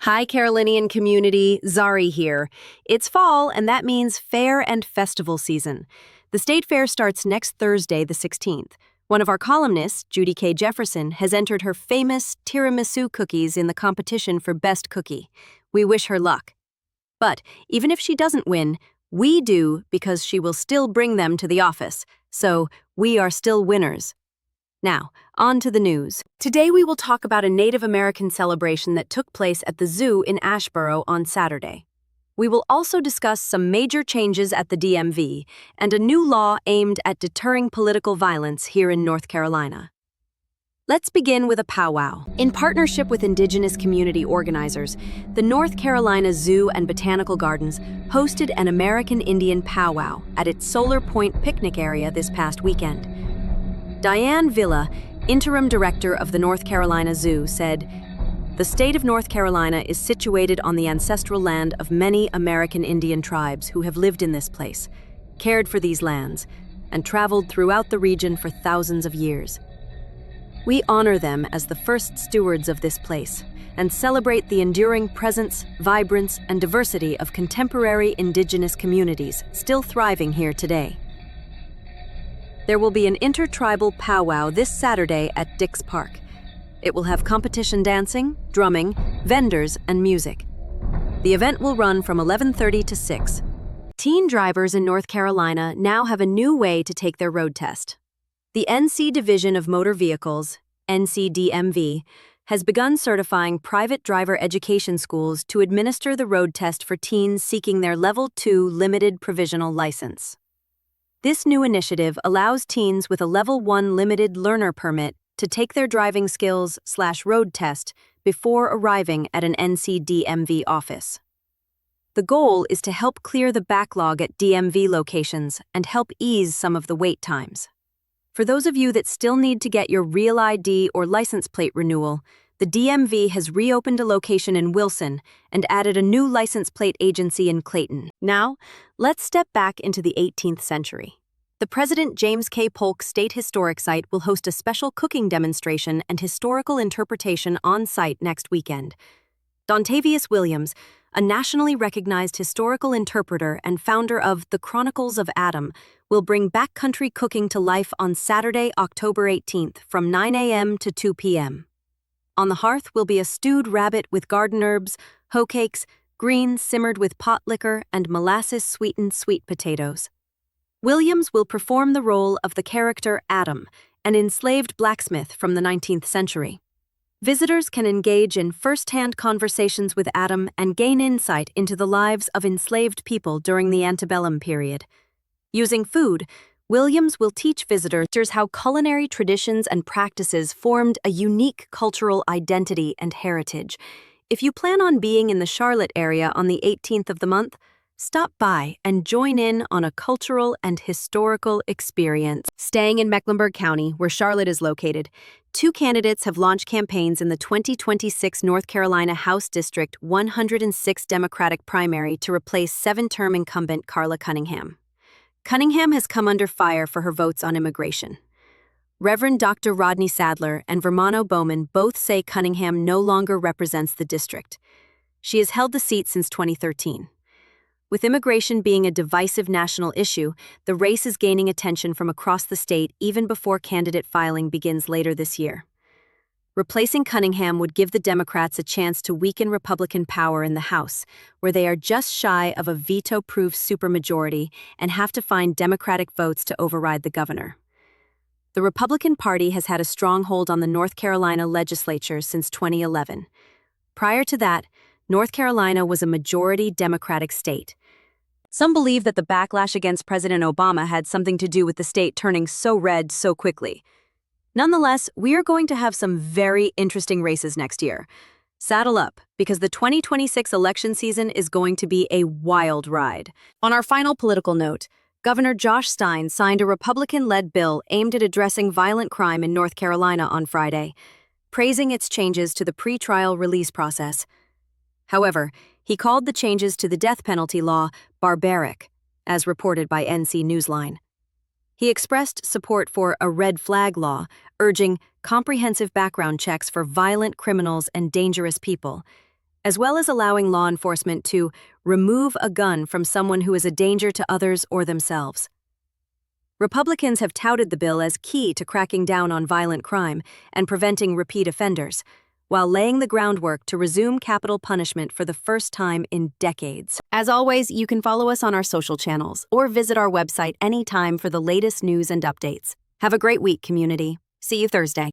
Hi, Carolinian community, Zari here. It's fall, and that means fair and festival season. The State Fair starts next Thursday, the 16th. One of our columnists, Judy K. Jefferson, has entered her famous tiramisu cookies in the competition for Best Cookie. We wish her luck. But even if she doesn't win, we do because she will still bring them to the office. So we are still winners. Now, on to the news. Today we will talk about a Native American celebration that took place at the zoo in Asheboro on Saturday. We will also discuss some major changes at the DMV and a new law aimed at deterring political violence here in North Carolina. Let's begin with a powwow. In partnership with Indigenous community organizers, the North Carolina Zoo and Botanical Gardens hosted an American Indian powwow at its Solar Point picnic area this past weekend. Diane Villa, interim director of the North Carolina Zoo, said, "The state of North Carolina is situated on the ancestral land of many American Indian tribes who have lived in this place, cared for these lands, and traveled throughout the region for thousands of years. We honor them as the first stewards of this place and celebrate the enduring presence, vibrance, and diversity of contemporary Indigenous communities still thriving here today." There will be an intertribal powwow this Saturday at Dix Park. It will have competition dancing, drumming, vendors, and music. The event will run from 11:30 to 6. Teen drivers in North Carolina now have a new way to take their road test. The NC Division of Motor Vehicles, NCDMV, has begun certifying private driver education schools to administer the road test for teens seeking their Level 2 limited provisional license. This new initiative allows teens with a Level 1 limited learner permit to take their driving skills/road test before arriving at an NCDMV office. The goal is to help clear the backlog at DMV locations and help ease some of the wait times. For those of you that still need to get your real ID or license plate renewal, the DMV has reopened a location in Wilson and added a new license plate agency in Clayton. Now, let's step back into the 18th century. The President James K. Polk State Historic Site will host a special cooking demonstration and historical interpretation on site next weekend. Dontavius Williams, a nationally recognized historical interpreter and founder of The Chronicles of Adam, will bring backcountry cooking to life on Saturday, October 18th from 9 a.m. to 2 p.m. On the hearth will be a stewed rabbit with garden herbs, hoe cakes, greens simmered with pot liquor, and molasses-sweetened sweet potatoes. Williams will perform the role of the character Adam, an enslaved blacksmith from the 19th century. Visitors can engage in first-hand conversations with Adam and gain insight into the lives of enslaved people during the antebellum period. Using food, Williams will teach visitors how culinary traditions and practices formed a unique cultural identity and heritage. If you plan on being in the Charlotte area on the 18th of the month, stop by and join in on a cultural and historical experience. Staying in Mecklenburg County, where Charlotte is located, 2 candidates have launched campaigns in the 2026 North Carolina House District 106 Democratic primary to replace 7-term incumbent Carla Cunningham. Cunningham has come under fire for her votes on immigration. Reverend Dr. Rodney Sadler and Vermano Bowman both say Cunningham no longer represents the district. She has held the seat since 2013. With immigration being a divisive national issue, the race is gaining attention from across the state even before candidate filing begins later this year. Replacing Cunningham would give the Democrats a chance to weaken Republican power in the House, where they are just shy of a veto-proof supermajority and have to find Democratic votes to override the governor. The Republican Party has had a stronghold on the North Carolina legislature since 2011. Prior to that, North Carolina was a majority Democratic state. Some believe that the backlash against President Obama had something to do with the state turning so red so quickly. Nonetheless, we are going to have some very interesting races next year. Saddle up, because the 2026 election season is going to be a wild ride. On our final political note, Governor Josh Stein signed a Republican-led bill aimed at addressing violent crime in North Carolina on Friday, praising its changes to the pretrial release process. However, he called the changes to the death penalty law barbaric, as reported by NC Newsline. He expressed support for a red flag law, urging comprehensive background checks for violent criminals and dangerous people, as well as allowing law enforcement to remove a gun from someone who is a danger to others or themselves. Republicans have touted the bill as key to cracking down on violent crime and preventing repeat offenders, while laying the groundwork to resume capital punishment for the first time in decades. As always, you can follow us on our social channels or visit our website anytime for the latest news and updates. Have a great week, community. See you Thursday.